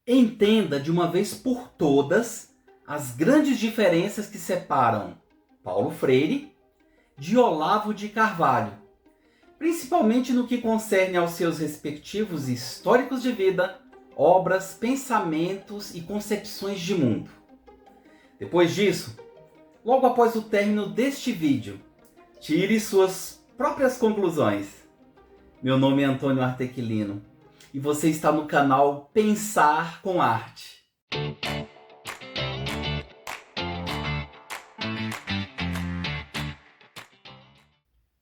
Entenda de uma vez por todas as grandes diferenças que separam Paulo Freire de Olavo de Carvalho, principalmente no que concerne aos seus respectivos históricos de vida, obras, pensamentos e concepções de mundo. Depois disso, logo após o término deste vídeo, tire suas próprias conclusões. Meu nome é Antônio Artequilino e você está no canal Pensar com Arte.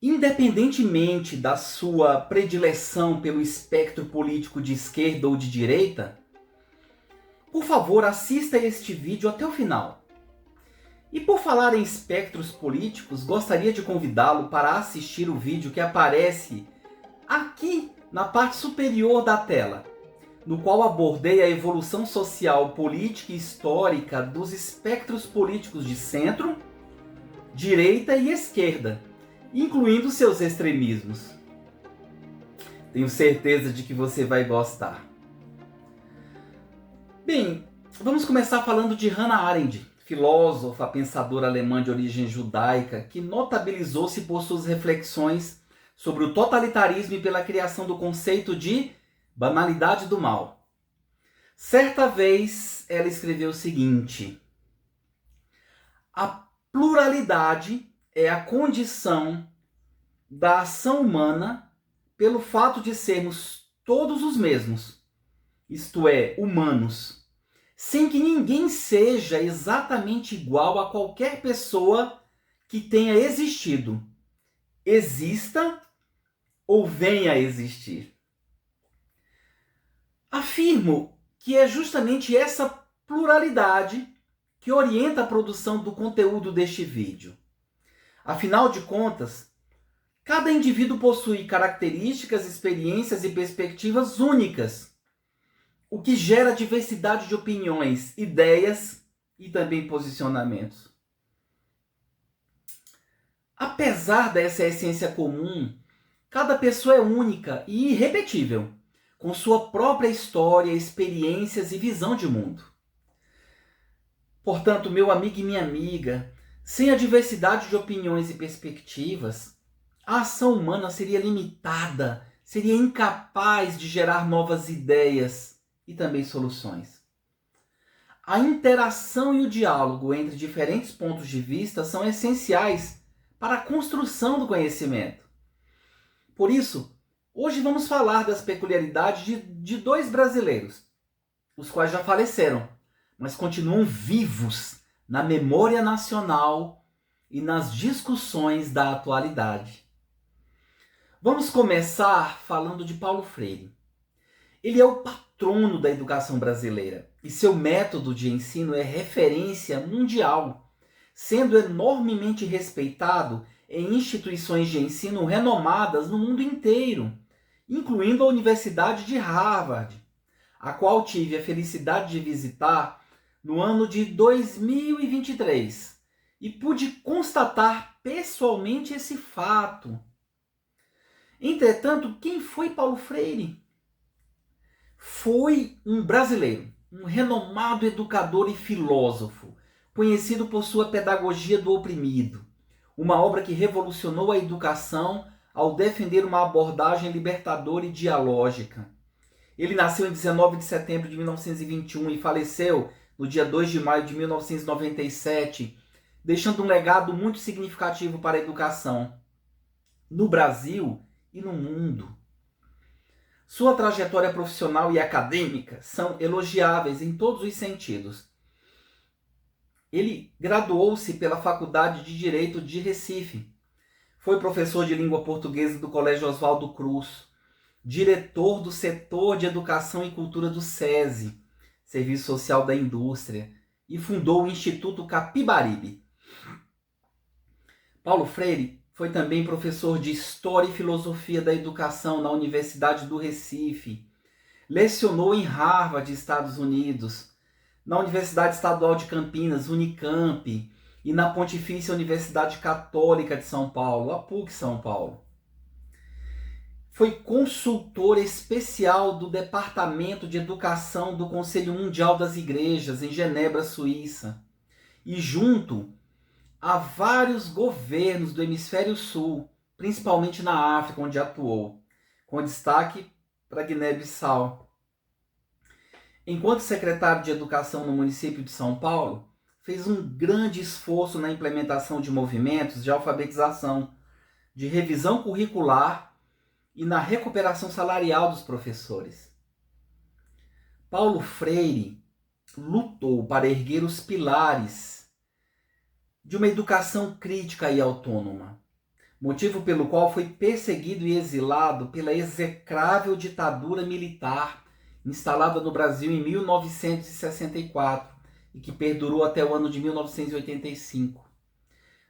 Independentemente da sua predileção pelo espectro político de esquerda ou de direita, por favor, assista este vídeo até o final. E por falar em espectros políticos, gostaria de convidá-lo para assistir o vídeo que aparece aqui na parte superior da tela, no qual abordei a evolução social, política e histórica dos espectros políticos de centro, direita e esquerda, incluindo seus extremismos. Tenho certeza de que você vai gostar. Bem, vamos começar falando de Hannah Arendt, filósofa, pensadora alemã de origem judaica, que notabilizou-se por suas reflexões sobre o totalitarismo e pela criação do conceito de banalidade do mal. Certa vez, ela escreveu o seguinte: a pluralidade é a condição da ação humana pelo fato de sermos todos os mesmos, isto é, humanos, sem que ninguém seja exatamente igual a qualquer pessoa que tenha existido, exista ou venha a existir. Afirmo que é justamente essa pluralidade que orienta a produção do conteúdo deste vídeo. Afinal de contas, cada indivíduo possui características, experiências e perspectivas únicas, o que gera diversidade de opiniões, ideias e também posicionamentos. Apesar dessa essência comum, cada pessoa é única e irrepetível, com sua própria história, experiências e visão de mundo. Portanto, meu amigo e minha amiga, sem a diversidade de opiniões e perspectivas, a ação humana seria limitada, seria incapaz de gerar novas ideias e também soluções. A interação e o diálogo entre diferentes pontos de vista são essenciais para a construção do conhecimento. Por isso, hoje vamos falar das peculiaridades de dois brasileiros, os quais já faleceram, mas continuam vivos na memória nacional e nas discussões da atualidade. Vamos começar falando de Paulo Freire. Ele é o patrono da educação brasileira e seu método de ensino é referência mundial, sendo enormemente respeitado em instituições de ensino renomadas no mundo inteiro, incluindo a Universidade de Harvard, a qual tive a felicidade de visitar no ano de 2023 e pude constatar pessoalmente esse fato. Entretanto, quem foi Paulo Freire? Foi um brasileiro, um renomado educador e filósofo, conhecido por sua Pedagogia do Oprimido, uma obra que revolucionou a educação ao defender uma abordagem libertadora e dialógica. Ele nasceu em 19 de setembro de 1921 e faleceu no dia 2 de maio de 1997, deixando um legado muito significativo para a educação, no Brasil e no mundo. Sua trajetória profissional e acadêmica são elogiáveis em todos os sentidos. Ele graduou-se pela Faculdade de Direito de Recife. Foi professor de língua portuguesa do Colégio Oswaldo Cruz, diretor do setor de Educação e Cultura do SESI, Serviço Social da Indústria, e fundou o Instituto Capibaribe. Paulo Freire foi também professor de História e Filosofia da Educação na Universidade do Recife. Lecionou em Harvard, Estados Unidos, na Universidade Estadual de Campinas, Unicamp, e na Pontifícia Universidade Católica de São Paulo, a PUC São Paulo. Foi consultor especial do Departamento de Educação do Conselho Mundial das Igrejas, em Genebra, Suíça. E junto a vários governos do Hemisfério Sul, principalmente na África, onde atuou, com destaque para Guiné-Bissau. Enquanto secretário de Educação no município de São Paulo, fez um grande esforço na implementação de movimentos de alfabetização, de revisão curricular e na recuperação salarial dos professores. Paulo Freire lutou para erguer os pilares de uma educação crítica e autônoma, motivo pelo qual foi perseguido e exilado pela execrável ditadura militar instalada no Brasil em 1964 e que perdurou até o ano de 1985.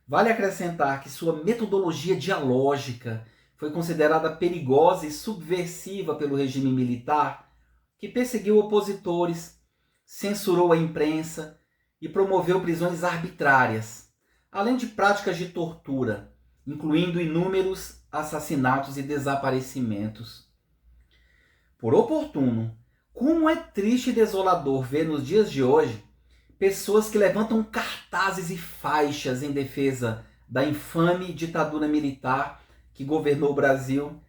Vale acrescentar que sua metodologia dialógica foi considerada perigosa e subversiva pelo regime militar, que perseguiu opositores, censurou a imprensa e promoveu prisões arbitrárias, além de práticas de tortura, incluindo inúmeros assassinatos e desaparecimentos. Por oportuno, como é triste e desolador ver nos dias de hoje pessoas que levantam cartazes e faixas em defesa da infame ditadura militar que governou o Brasil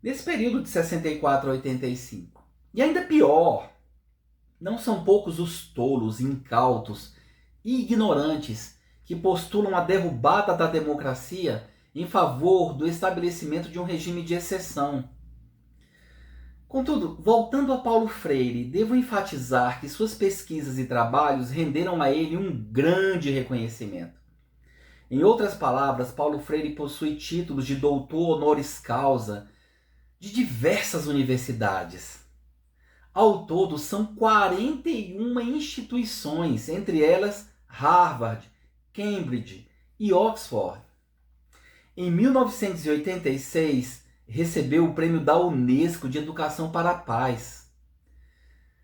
nesse período de 64 a 85. E ainda pior, não são poucos os tolos, incautos e ignorantes que postulam a derrubada da democracia em favor do estabelecimento de um regime de exceção. Contudo, voltando a Paulo Freire, devo enfatizar que suas pesquisas e trabalhos renderam a ele um grande reconhecimento. Em outras palavras, Paulo Freire possui títulos de doutor honoris causa de diversas universidades. Ao todo, são 41 instituições, entre elas Harvard, Cambridge e Oxford. Em 1986, recebeu o prêmio da Unesco de Educação para a Paz.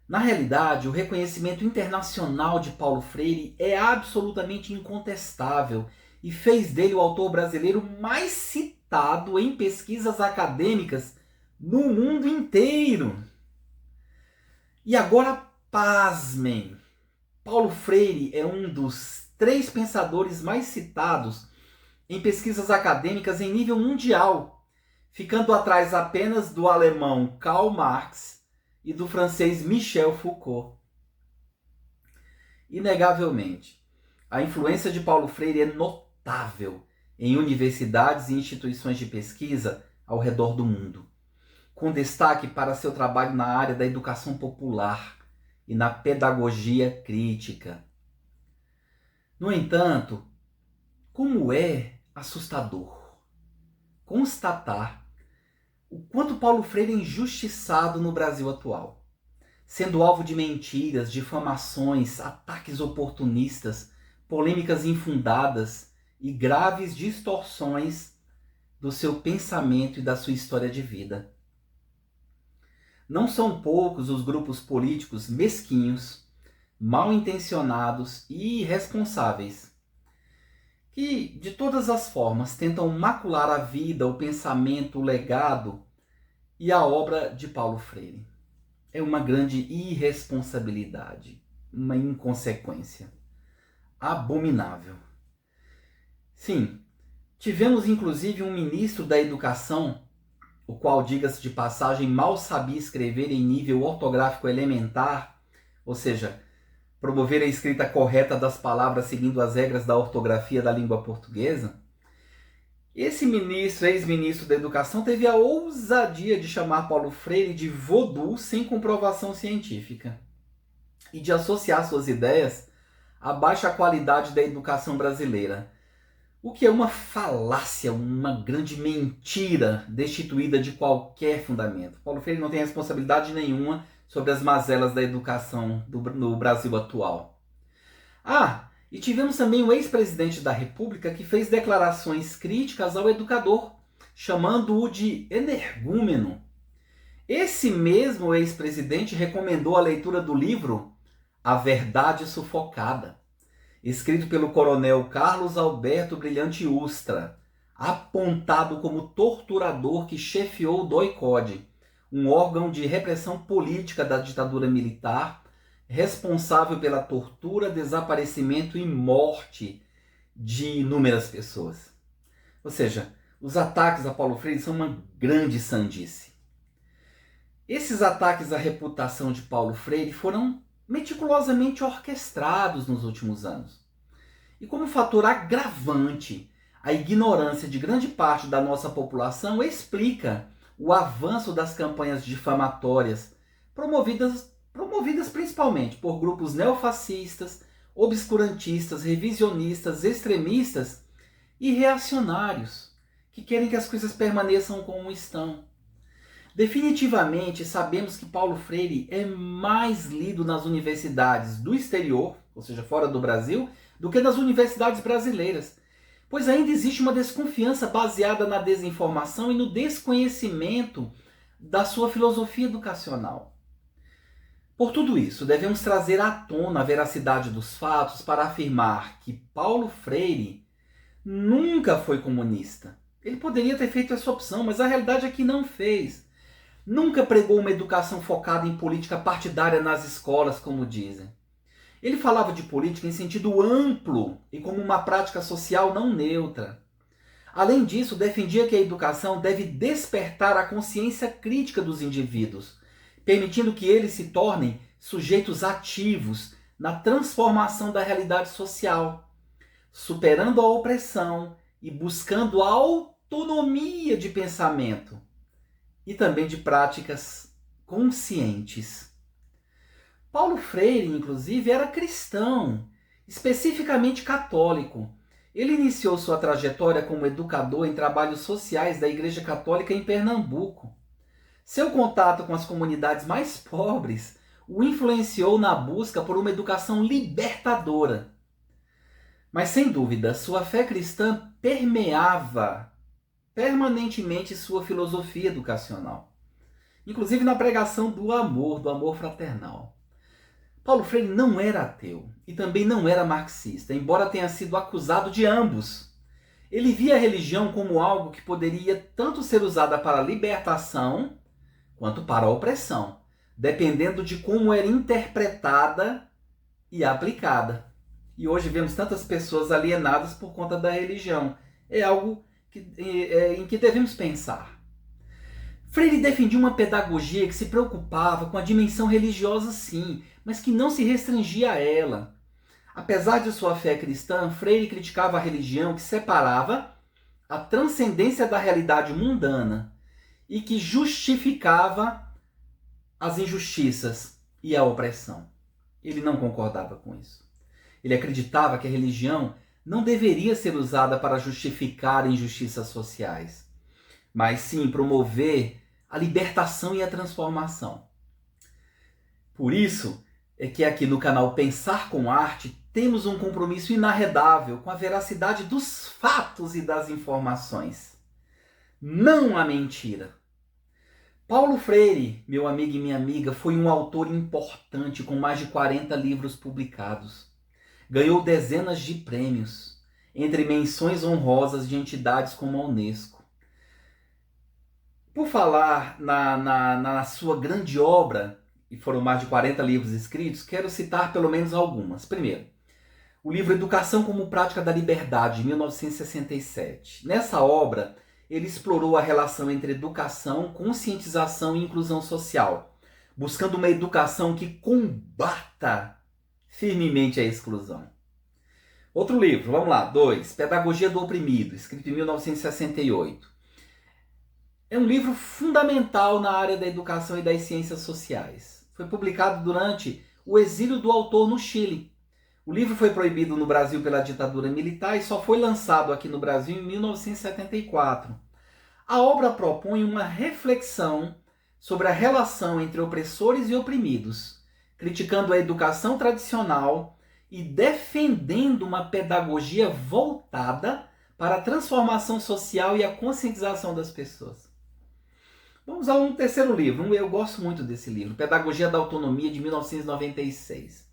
Na realidade, o reconhecimento internacional de Paulo Freire é absolutamente incontestável e fez dele o autor brasileiro mais citado em pesquisas acadêmicas no mundo inteiro. E agora, pasmem, Paulo Freire é um dos 3 pensadores mais citados em pesquisas acadêmicas em nível mundial, ficando atrás apenas do alemão Karl Marx e do francês Michel Foucault. Inegavelmente, a influência de Paulo Freire é notável em universidades e instituições de pesquisa ao redor do mundo, com destaque para seu trabalho na área da educação popular e na pedagogia crítica. No entanto, como é assustador constatar o quanto Paulo Freire é injustiçado no Brasil atual, sendo alvo de mentiras, difamações, ataques oportunistas, polêmicas infundadas e graves distorções do seu pensamento e da sua história de vida. Não são poucos os grupos políticos mesquinhos, mal intencionados e irresponsáveis que, de todas as formas, tentam macular a vida, o pensamento, o legado e a obra de Paulo Freire. É uma grande irresponsabilidade, uma inconsequência abominável. Sim, tivemos inclusive um ministro da Educação, o qual, diga-se de passagem, mal sabia escrever em nível ortográfico elementar, ou seja, promover a escrita correta das palavras seguindo as regras da ortografia da língua portuguesa. Esse ministro, ex-ministro da Educação, teve a ousadia de chamar Paulo Freire de voodoo sem comprovação científica e de associar suas ideias à baixa qualidade da educação brasileira, o que é uma falácia, uma grande mentira destituída de qualquer fundamento. Paulo Freire não tem responsabilidade nenhuma sobre as mazelas da educação no Brasil atual. E tivemos também o ex-presidente da República que fez declarações críticas ao educador, chamando-o de energúmeno. Esse mesmo ex-presidente recomendou a leitura do livro A Verdade Sufocada, escrito pelo coronel Carlos Alberto Brilhante Ustra, apontado como torturador que chefiou o DOI-CODE, um órgão de repressão política da ditadura militar, responsável pela tortura, desaparecimento e morte de inúmeras pessoas. Ou seja, os ataques a Paulo Freire são uma grande sandice. Esses ataques à reputação de Paulo Freire foram meticulosamente orquestrados nos últimos anos. E como fator agravante, a ignorância de grande parte da nossa população explica o avanço das campanhas difamatórias promovidas principalmente por grupos neofascistas, obscurantistas, revisionistas, extremistas e reacionários, que querem que as coisas permaneçam como estão. Definitivamente sabemos que Paulo Freire é mais lido nas universidades do exterior, ou seja, fora do Brasil, do que nas universidades brasileiras, pois ainda existe uma desconfiança baseada na desinformação e no desconhecimento da sua filosofia educacional. Por tudo isso, devemos trazer à tona a veracidade dos fatos para afirmar que Paulo Freire nunca foi comunista. Ele poderia ter feito essa opção, mas a realidade é que não fez. Nunca pregou uma educação focada em política partidária nas escolas, como dizem. Ele falava de política em sentido amplo e como uma prática social não neutra. Além disso, defendia que a educação deve despertar a consciência crítica dos indivíduos, permitindo que eles se tornem sujeitos ativos na transformação da realidade social, superando a opressão e buscando a autonomia de pensamento e também de práticas conscientes. Paulo Freire, inclusive, era cristão, especificamente católico. Ele iniciou sua trajetória como educador em trabalhos sociais da Igreja Católica em Pernambuco. Seu contato com as comunidades mais pobres o influenciou na busca por uma educação libertadora. Mas, sem dúvida, sua fé cristã permeava permanentemente sua filosofia educacional, inclusive na pregação do amor fraternal. Paulo Freire não era ateu e também não era marxista, embora tenha sido acusado de ambos. Ele via a religião como algo que poderia tanto ser usada para a libertação quanto para a opressão, dependendo de como era interpretada e aplicada. E hoje vemos tantas pessoas alienadas por conta da religião. É algo em que devemos pensar. Freire defendia uma pedagogia que se preocupava com a dimensão religiosa, sim, mas que não se restringia a ela. Apesar de sua fé cristã, Freire criticava a religião que separava a transcendência da realidade mundana e que justificava as injustiças e a opressão. Ele não concordava com isso. Ele acreditava que a religião não deveria ser usada para justificar injustiças sociais, mas sim promover a libertação e a transformação. Por isso é que aqui no canal Pensar com Arte temos um compromisso inarredável com a veracidade dos fatos e das informações. Não a mentira. Paulo Freire, meu amigo e minha amiga, foi um autor importante com mais de 40 livros publicados. Ganhou dezenas de prêmios, entre menções honrosas de entidades como a Unesco. Por falar na sua grande obra, e foram mais de 40 livros escritos, quero citar pelo menos algumas. Primeiro, o livro Educação como Prática da Liberdade, de 1967. Nessa obra, ele explorou a relação entre educação, conscientização e inclusão social, buscando uma educação que combata firmemente a exclusão. Outro livro, vamos lá, 2, Pedagogia do Oprimido, escrito em 1968. É um livro fundamental na área da educação e das ciências sociais. Foi publicado durante o exílio do autor no Chile. O livro foi proibido no Brasil pela ditadura militar e só foi lançado aqui no Brasil em 1974. A obra propõe uma reflexão sobre a relação entre opressores e oprimidos, criticando a educação tradicional e defendendo uma pedagogia voltada para a transformação social e a conscientização das pessoas. Vamos a um terceiro livro. Eu gosto muito desse livro, Pedagogia da Autonomia, de 1996.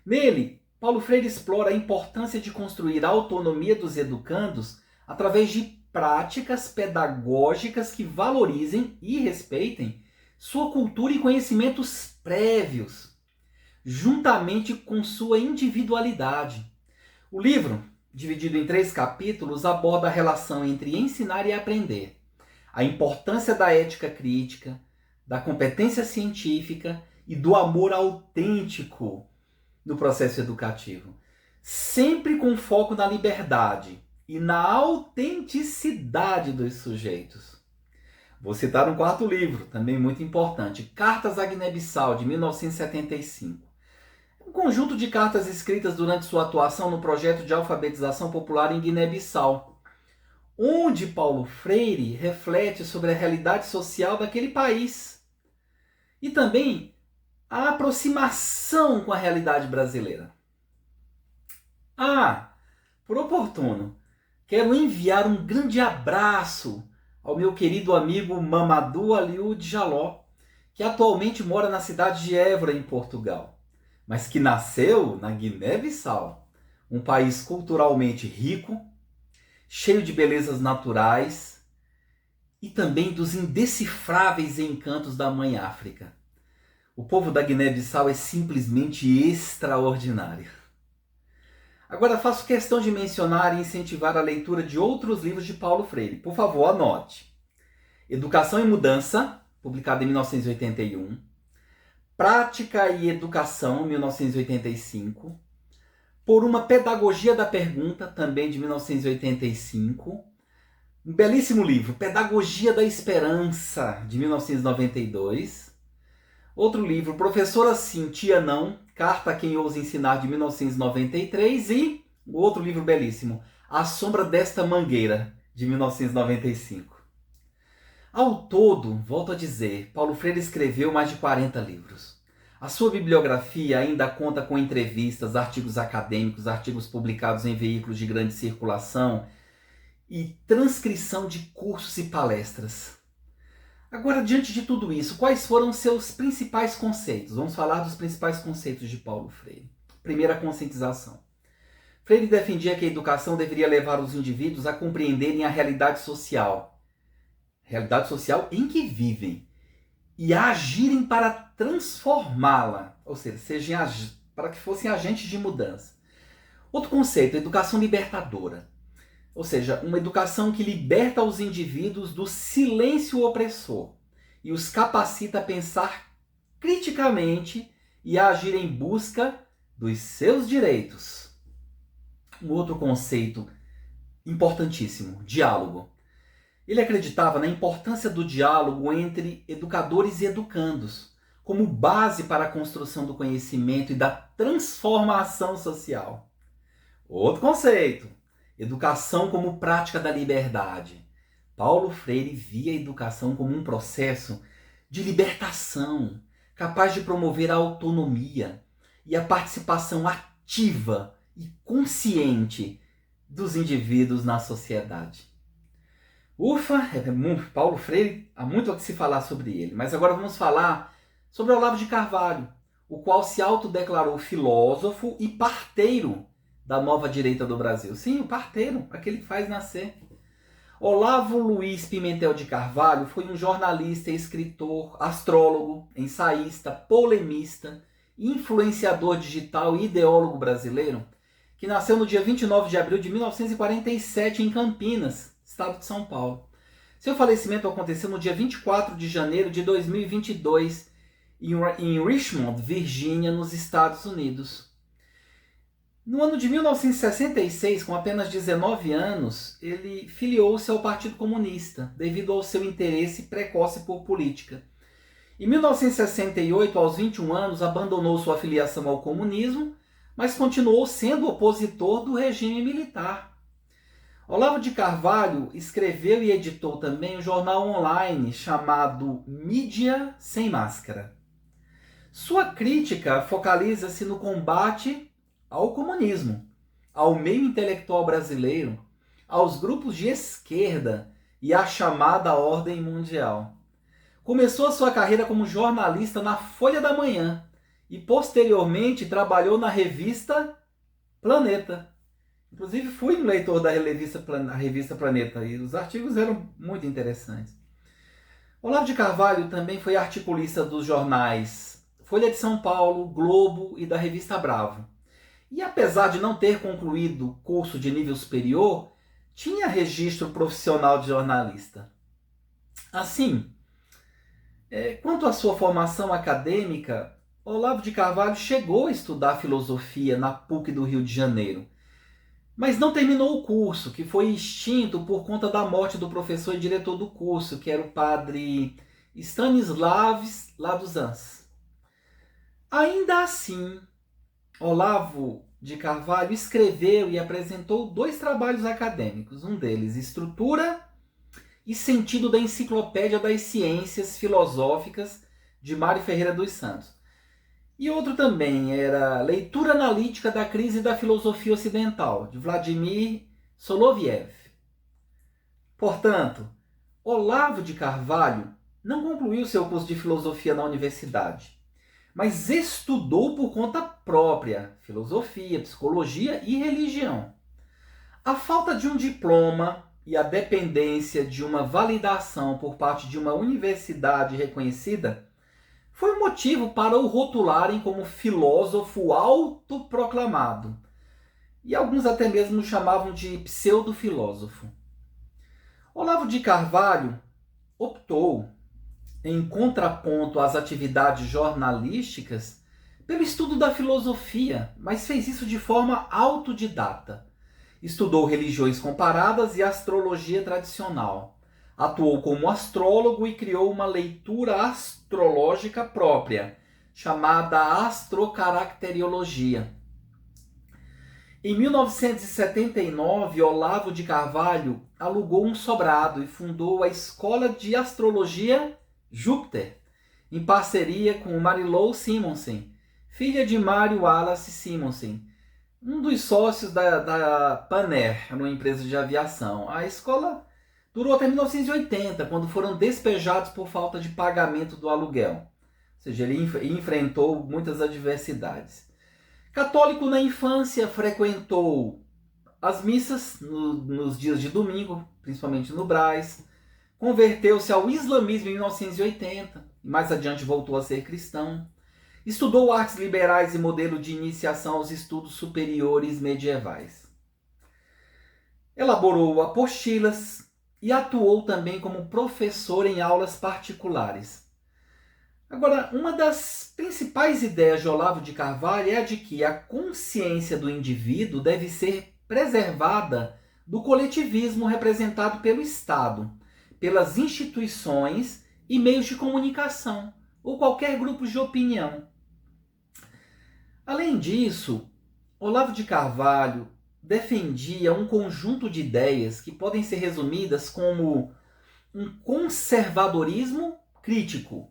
Nele, Paulo Freire explora a importância de construir a autonomia dos educandos através de práticas pedagógicas que valorizem e respeitem sua cultura e conhecimentos prévios, juntamente com sua individualidade. O livro, dividido em 3 capítulos, aborda a relação entre ensinar e aprender, a importância da ética crítica, da competência científica e do amor autêntico no processo educativo, sempre com foco na liberdade e na autenticidade dos sujeitos. Vou citar um 4º livro, também muito importante, Cartas à Guiné-Bissau, de 1975. Um conjunto de cartas escritas durante sua atuação no projeto de alfabetização popular em Guiné-Bissau, onde Paulo Freire reflete sobre a realidade social daquele país e também a aproximação com a realidade brasileira. Por oportuno, quero enviar um grande abraço ao meu querido amigo Mamadou Aliou Djaló, que atualmente mora na cidade de Évora, em Portugal, mas que nasceu na Guiné-Bissau, um país culturalmente rico, cheio de belezas naturais e também dos indecifráveis encantos da Mãe África. O povo da Guiné-Bissau é simplesmente extraordinário. Agora faço questão de mencionar e incentivar a leitura de outros livros de Paulo Freire. Por favor, anote. Educação e Mudança, publicado em 1981. Prática e Educação, 1985. Por uma Pedagogia da Pergunta, também de 1985. Um belíssimo livro, Pedagogia da Esperança, de 1992. Outro livro, Professora Sim, Tia Não, Carta a Quem Ousa Ensinar, de 1993. E o outro livro belíssimo, A Sombra desta Mangueira, de 1995. Ao todo, volto a dizer, Paulo Freire escreveu mais de 40 livros. A sua bibliografia ainda conta com entrevistas, artigos acadêmicos, artigos publicados em veículos de grande circulação e transcrição de cursos e palestras. Agora, diante de tudo isso, quais foram seus principais conceitos? Vamos falar dos principais conceitos de Paulo Freire. Primeira, conscientização. Freire defendia que a educação deveria levar os indivíduos a compreenderem a realidade social em que vivem, e a agirem para transformá-la, ou seja, para que fossem agentes de mudança. Outro conceito, educação libertadora. Ou seja, uma educação que liberta os indivíduos do silêncio opressor e os capacita a pensar criticamente e a agir em busca dos seus direitos. Um outro conceito importantíssimo, diálogo. Ele acreditava na importância do diálogo entre educadores e educandos, como base para a construção do conhecimento e da transformação social. Outro conceito, educação como prática da liberdade. Paulo Freire via a educação como um processo de libertação, capaz de promover a autonomia e a participação ativa e consciente dos indivíduos na sociedade. Paulo Freire, há muito a se falar sobre ele, mas agora vamos falar sobre Olavo de Carvalho, o qual se autodeclarou filósofo e parteiro da nova direita do Brasil. Sim, o parteiro, aquele que faz nascer. Olavo Luiz Pimentel de Carvalho foi um jornalista, escritor, astrólogo, ensaísta, polemista, influenciador digital e ideólogo brasileiro, que nasceu no dia 29 de abril de 1947 em Campinas, estado de São Paulo. Seu falecimento aconteceu no dia 24 de janeiro de 2022 em Richmond, Virgínia, nos Estados Unidos. No ano de 1966, com apenas 19 anos, ele filiou-se ao Partido Comunista, devido ao seu interesse precoce por política. Em 1968, aos 21 anos, abandonou sua filiação ao comunismo, mas continuou sendo opositor do regime militar. Olavo de Carvalho escreveu e editou também um jornal online chamado Mídia Sem Máscara. Sua crítica focaliza-se no combate ao comunismo, ao meio intelectual brasileiro, aos grupos de esquerda e à chamada ordem mundial. Começou a sua carreira como jornalista na Folha da Manhã e posteriormente trabalhou na revista Planeta, Inclusive fui um leitor da revista Planeta e os artigos eram muito interessantes. Olavo de Carvalho também foi articulista dos jornais Folha de São Paulo, Globo e da revista Bravo. E apesar de não ter concluído curso de nível superior, tinha registro profissional de jornalista. Assim, quanto à sua formação acadêmica, Olavo de Carvalho chegou a estudar filosofia na PUC do Rio de Janeiro, mas não terminou o curso, que foi extinto por conta da morte do professor e diretor do curso, que era o padre Stanisław Laduzans. Ainda assim, Olavo de Carvalho escreveu e apresentou 2 trabalhos acadêmicos, um deles, Estrutura e Sentido da Enciclopédia das Ciências Filosóficas, de Mário Ferreira dos Santos. E outro também era Leitura Analítica da Crise da Filosofia Ocidental, de Vladimir Soloviev. Portanto, Olavo de Carvalho não concluiu seu curso de filosofia na universidade, mas estudou por conta própria filosofia, psicologia e religião. A falta de um diploma e a dependência de uma validação por parte de uma universidade reconhecida foi um motivo para o rotularem como filósofo autoproclamado. E alguns até mesmo o chamavam de pseudo-filósofo. Olavo de Carvalho optou, em contraponto às atividades jornalísticas, pelo estudo da filosofia, mas fez isso de forma autodidata. Estudou religiões comparadas e astrologia tradicional. Atuou como astrólogo e criou uma leitura astrológica própria, chamada astrocaracteriologia. Em 1979, Olavo de Carvalho alugou um sobrado e fundou a Escola de Astrologia Júpiter, em parceria com Marilou Simonsen, filha de Mário Wallace Simonsen, um dos sócios da Panair, uma empresa de aviação. A escola durou até 1980, quando foram despejados por falta de pagamento do aluguel. Ou seja, ele enfrentou muitas adversidades. Católico na infância, frequentou as missas nos dias de domingo, principalmente no Brás. Converteu-se ao islamismo em 1980 e mais adiante voltou a ser cristão. Estudou artes liberais e modelo de iniciação aos estudos superiores medievais. Elaborou apostilas e atuou também como professor em aulas particulares. Agora, uma das principais ideias de Olavo de Carvalho é a de que a consciência do indivíduo deve ser preservada do coletivismo representado pelo Estado, pelas instituições e meios de comunicação, ou qualquer grupo de opinião. Além disso, Olavo de Carvalho defendia um conjunto de ideias que podem ser resumidas como um conservadorismo crítico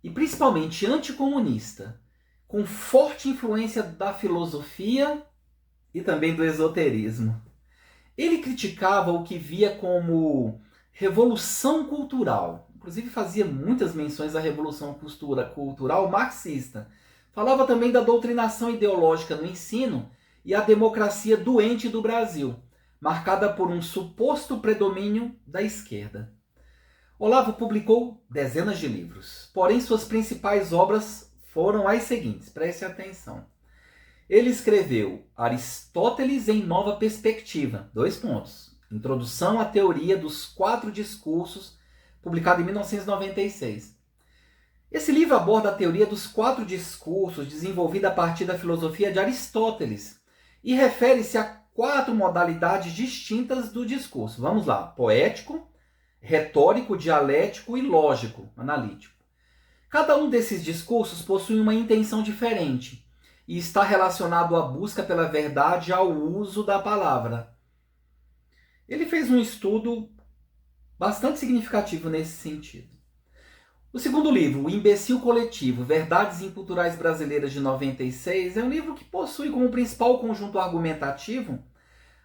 e principalmente anticomunista, com forte influência da filosofia e também do esoterismo. Ele criticava o que via como revolução cultural, inclusive fazia muitas menções à revolução cultural marxista. Falava também da doutrinação ideológica no ensino e a democracia doente do Brasil, marcada por um suposto predomínio da esquerda. Olavo publicou dezenas de livros, porém suas principais obras foram as seguintes, preste atenção. Ele escreveu Aristóteles em Nova Perspectiva, Introdução à Teoria dos 4 Discursos, publicado em 1996. Esse livro aborda a teoria dos 4 discursos desenvolvida a partir da filosofia de Aristóteles e refere-se a 4 modalidades distintas do discurso. Vamos lá: poético, retórico, dialético e lógico, analítico. Cada um desses discursos possui uma intenção diferente e está relacionado à busca pela verdade e ao uso da palavra. Ele fez um estudo bastante significativo nesse sentido. O segundo livro, O Imbecil Coletivo, Verdades Inculturais Brasileiras, de 96, é um livro que possui como principal conjunto argumentativo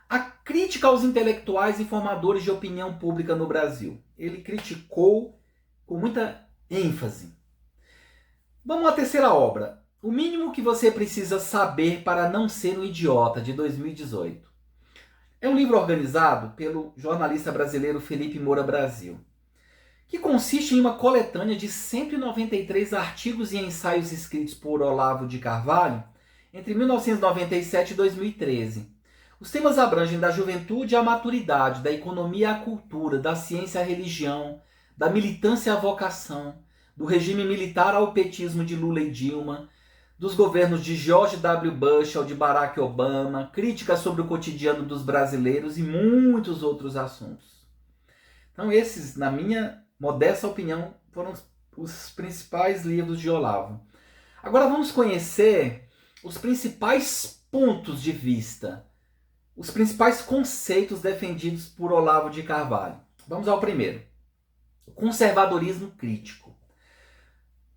a crítica aos intelectuais e formadores de opinião pública no Brasil. Ele criticou com muita ênfase. Vamos à terceira obra, O Mínimo que Você Precisa Saber para Não Ser um Idiota, de 2018. É um livro organizado pelo jornalista brasileiro Felipe Moura Brasil, que consiste em uma coletânea de 193 artigos e ensaios escritos por Olavo de Carvalho entre 1997 e 2013. Os temas abrangem da juventude à maturidade, da economia à cultura, da ciência à religião, da militância à vocação, do regime militar ao petismo de Lula e Dilma, dos governos de George W. Bush ao de Barack Obama, críticas sobre o cotidiano dos brasileiros e muitos outros assuntos. Então esses, na minha modesta opinião, foram os principais livros de Olavo. Agora vamos conhecer os principais pontos de vista, os principais conceitos defendidos por Olavo de Carvalho. Vamos ao primeiro. O conservadorismo crítico.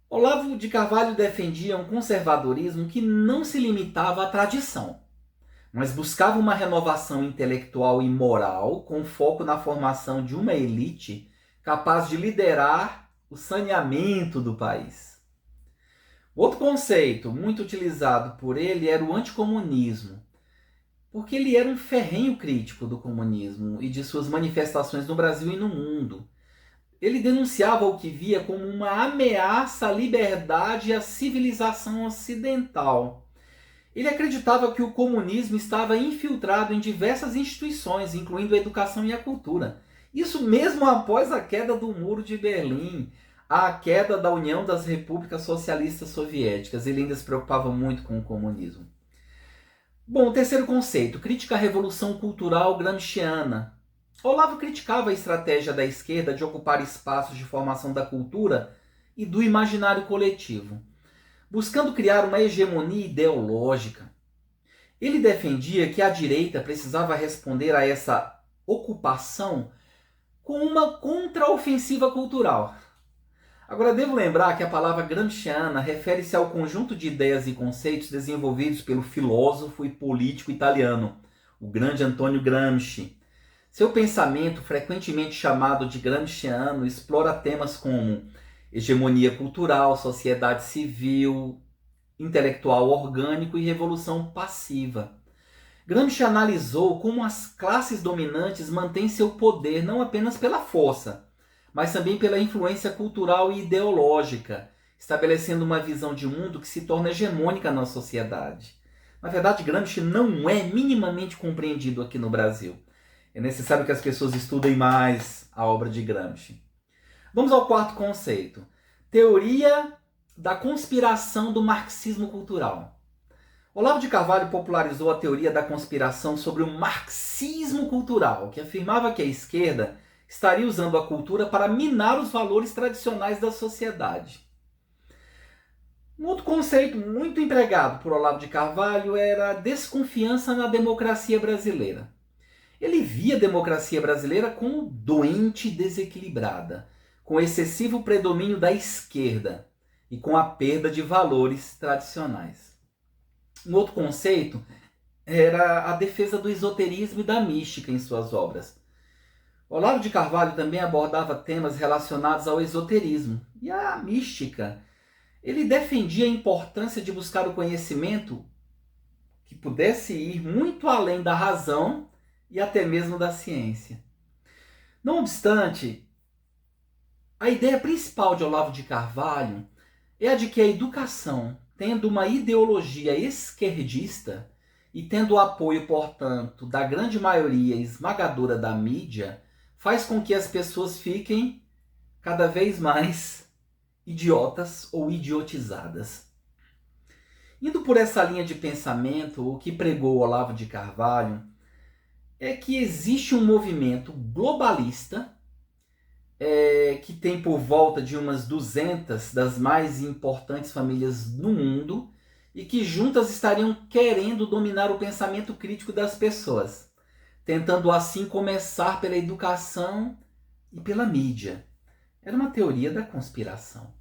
Olavo de Carvalho defendia um conservadorismo que não se limitava à tradição, mas buscava uma renovação intelectual e moral com foco na formação de uma elite capaz de liderar o saneamento do país. Outro conceito muito utilizado por ele era o anticomunismo, porque ele era um ferrenho crítico do comunismo e de suas manifestações no Brasil e no mundo. Ele denunciava o que via como uma ameaça à liberdade e à civilização ocidental. Ele acreditava que o comunismo estava infiltrado em diversas instituições, incluindo a educação e a cultura. Isso mesmo após a queda do Muro de Berlim, a queda da União das Repúblicas Socialistas Soviéticas. Ele ainda se preocupava muito com o comunismo. Bom, o terceiro conceito, crítica à revolução cultural gramsciana. Olavo criticava a estratégia da esquerda de ocupar espaços de formação da cultura e do imaginário coletivo, buscando criar uma hegemonia ideológica. Ele defendia que a direita precisava responder a essa ocupação com uma contraofensiva cultural. Agora, devo lembrar que a palavra gramsciana refere-se ao conjunto de ideias e conceitos desenvolvidos pelo filósofo e político italiano, o grande Antonio Gramsci. Seu pensamento, frequentemente chamado de gramsciano, explora temas como hegemonia cultural, sociedade civil, intelectual orgânico e revolução passiva. Gramsci analisou como as classes dominantes mantêm seu poder não apenas pela força, mas também pela influência cultural e ideológica, estabelecendo uma visão de mundo que se torna hegemônica na sociedade. Na verdade, Gramsci não é minimamente compreendido aqui no Brasil. É necessário que as pessoas estudem mais a obra de Gramsci. Vamos ao quarto conceito. Teoria da conspiração do marxismo cultural. Olavo de Carvalho popularizou a teoria da conspiração sobre o marxismo cultural, que afirmava que a esquerda estaria usando a cultura para minar os valores tradicionais da sociedade. Um outro conceito muito empregado por Olavo de Carvalho era a desconfiança na democracia brasileira. Ele via a democracia brasileira como doente e desequilibrada, com excessivo predomínio da esquerda e com a perda de valores tradicionais. Um outro conceito era a defesa do esoterismo e da mística em suas obras. Olavo de Carvalho também abordava temas relacionados ao esoterismo e à mística. Ele defendia a importância de buscar o conhecimento que pudesse ir muito além da razão e até mesmo da ciência. Não obstante, a ideia principal de Olavo de Carvalho é a de que a educação, tendo uma ideologia esquerdista e tendo o apoio, portanto, da grande maioria esmagadora da mídia, faz com que as pessoas fiquem cada vez mais idiotas ou idiotizadas. Indo por essa linha de pensamento, o que pregou Olavo de Carvalho é que existe um movimento globalista que tem por volta de umas 200 das mais importantes famílias no mundo e que juntas estariam querendo dominar o pensamento crítico das pessoas, tentando assim começar pela educação e pela mídia. Era uma teoria da conspiração.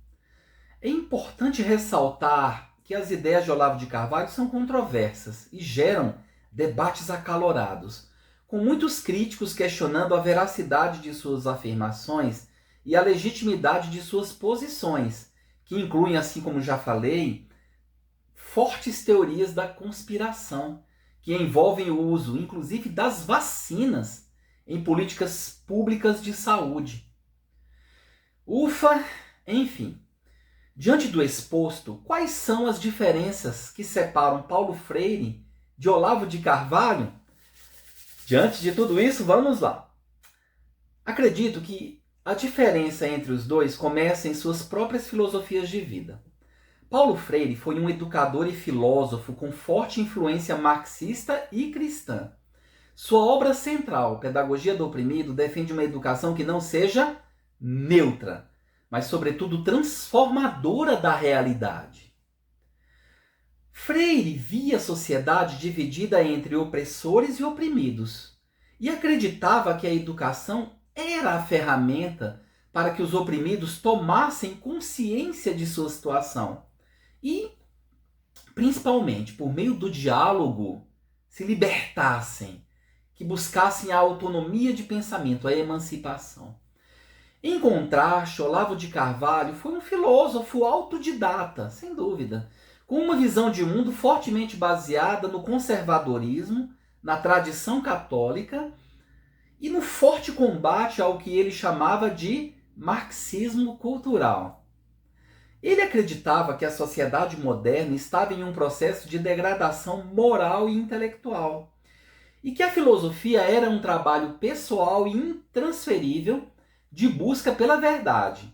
É importante ressaltar que as ideias de Olavo de Carvalho são controversas e geram debates acalorados, com muitos críticos questionando a veracidade de suas afirmações e a legitimidade de suas posições, que incluem, assim como já falei, fortes teorias da conspiração, que envolvem o uso, inclusive, das vacinas em políticas públicas de saúde. Ufa, enfim. Diante do exposto, quais são as diferenças que separam Paulo Freire de Olavo de Carvalho? Diante de tudo isso, vamos lá. Acredito que a diferença entre os dois começa em suas próprias filosofias de vida. Paulo Freire foi um educador e filósofo com forte influência marxista e cristã. Sua obra central, Pedagogia do Oprimido, defende uma educação que não seja neutra, mas, sobretudo, transformadora da realidade. Freire via a sociedade dividida entre opressores e oprimidos e acreditava que a educação era a ferramenta para que os oprimidos tomassem consciência de sua situação e, principalmente, por meio do diálogo, se libertassem, que buscassem a autonomia de pensamento, a emancipação. Em contraste, Olavo de Carvalho foi um filósofo autodidata, sem dúvida, com uma visão de mundo fortemente baseada no conservadorismo, na tradição católica e no forte combate ao que ele chamava de marxismo cultural. Ele acreditava que a sociedade moderna estava em um processo de degradação moral e intelectual, e que a filosofia era um trabalho pessoal e intransferível de busca pela verdade,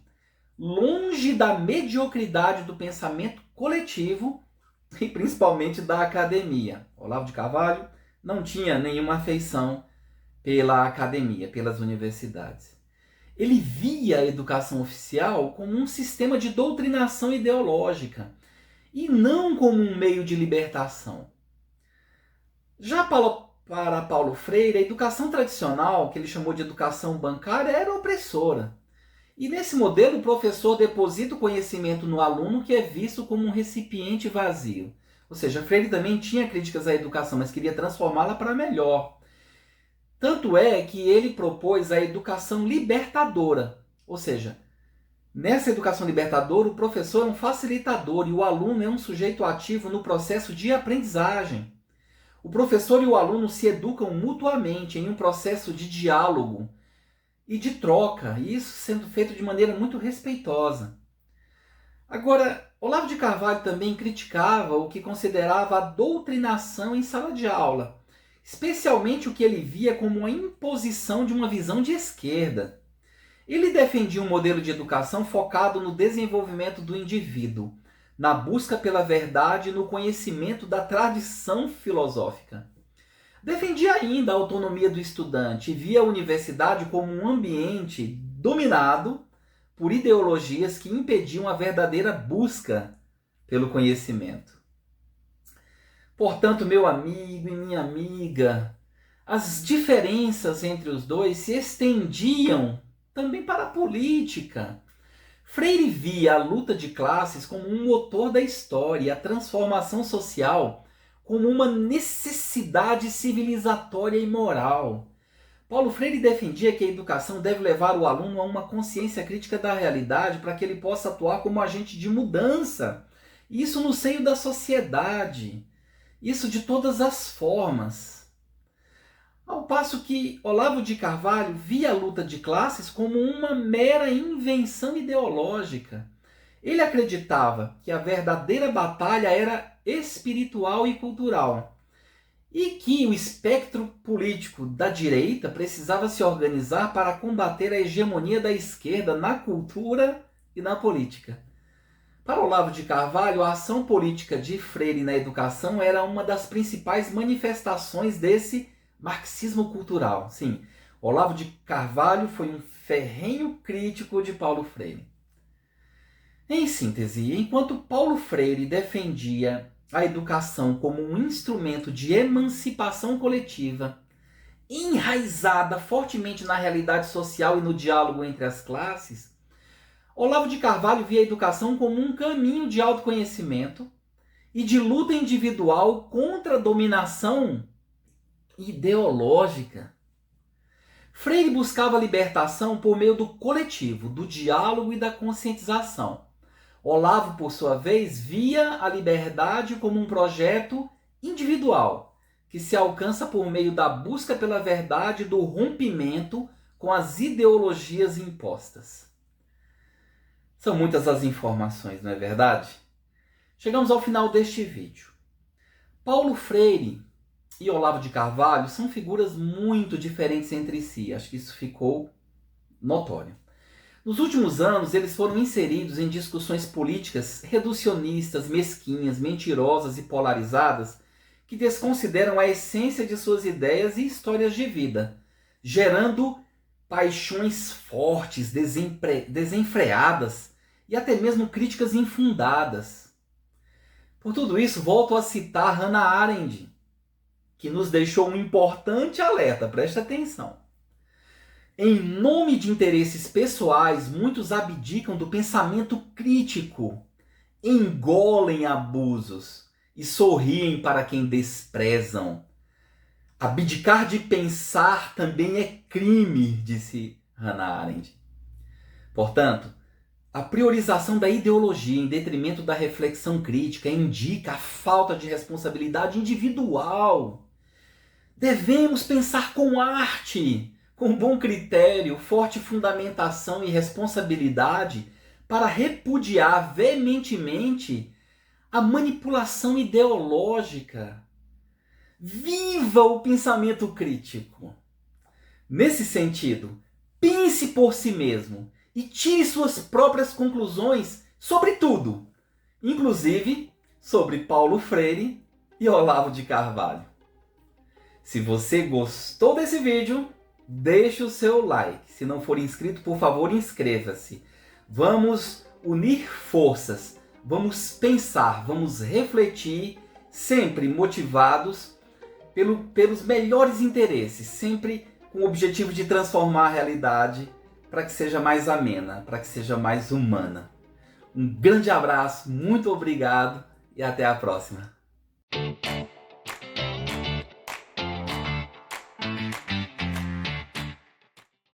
longe da mediocridade do pensamento coletivo e principalmente da academia. Olavo de Carvalho não tinha nenhuma afeição pela academia, pelas universidades. Ele via a educação oficial como um sistema de doutrinação ideológica e não como um meio de libertação. Já para Paulo Freire, a educação tradicional, que ele chamou de educação bancária, era opressora. E nesse modelo, o professor deposita o conhecimento no aluno, que é visto como um recipiente vazio. Ou seja, Freire também tinha críticas à educação, mas queria transformá-la para melhor. Tanto é que ele propôs a educação libertadora. Ou seja, nessa educação libertadora, o professor é um facilitador e o aluno é um sujeito ativo no processo de aprendizagem. O professor e o aluno se educam mutuamente em um processo de diálogo e de troca, e isso sendo feito de maneira muito respeitosa. Agora, Olavo de Carvalho também criticava o que considerava a doutrinação em sala de aula, especialmente o que ele via como a imposição de uma visão de esquerda. Ele defendia um modelo de educação focado no desenvolvimento do indivíduo, na busca pela verdade e no conhecimento da tradição filosófica. Defendia ainda a autonomia do estudante e via a universidade como um ambiente dominado por ideologias que impediam a verdadeira busca pelo conhecimento. Portanto, meu amigo e minha amiga, as diferenças entre os dois se estendiam também para a política. Freire via a luta de classes como um motor da história e a transformação social como uma necessidade civilizatória e moral. Paulo Freire defendia que a educação deve levar o aluno a uma consciência crítica da realidade para que ele possa atuar como agente de mudança. Isso no seio da sociedade. Isso de todas as formas. Ao passo que Olavo de Carvalho via a luta de classes como uma mera invenção ideológica. Ele acreditava que a verdadeira batalha era espiritual e cultural, e que o espectro político da direita precisava se organizar para combater a hegemonia da esquerda na cultura e na política. Para Olavo de Carvalho, a ação política de Freire na educação era uma das principais manifestações desse marxismo cultural. Sim, Olavo de Carvalho foi um ferrenho crítico de Paulo Freire. Em síntese, enquanto Paulo Freire defendia a educação como um instrumento de emancipação coletiva, enraizada fortemente na realidade social e no diálogo entre as classes, Olavo de Carvalho via a educação como um caminho de autoconhecimento e de luta individual contra a dominação ideológica. Freire buscava a libertação por meio do coletivo, do diálogo e da conscientização. Olavo, por sua vez, via a liberdade como um projeto individual, que se alcança por meio da busca pela verdade e do rompimento com as ideologias impostas. São muitas as informações, não é verdade? Chegamos ao final deste vídeo. Paulo Freire e Olavo de Carvalho são figuras muito diferentes entre si. Acho que isso ficou notório. Nos últimos anos, eles foram inseridos em discussões políticas reducionistas, mesquinhas, mentirosas e polarizadas que desconsideram a essência de suas ideias e histórias de vida, gerando paixões fortes, desenfreadas e até mesmo críticas infundadas. Por tudo isso, volto a citar Hannah Arendt, que nos deixou um importante alerta, preste atenção. Em nome de interesses pessoais, muitos abdicam do pensamento crítico, engolem abusos e sorriem para quem desprezam. Abdicar de pensar também é crime, disse Hannah Arendt. Portanto, a priorização da ideologia em detrimento da reflexão crítica indica a falta de responsabilidade individual. Devemos pensar com arte, com bom critério, forte fundamentação e responsabilidade para repudiar veementemente a manipulação ideológica. Viva o pensamento crítico! Nesse sentido, pense por si mesmo e tire suas próprias conclusões sobre tudo, inclusive sobre Paulo Freire e Olavo de Carvalho. Se você gostou desse vídeo, deixe o seu like. Se não for inscrito, por favor, inscreva-se. Vamos unir forças, vamos pensar, vamos refletir, sempre motivados pelos melhores interesses, sempre com o objetivo de transformar a realidade para que seja mais amena, para que seja mais humana. Um grande abraço, muito obrigado e até a próxima.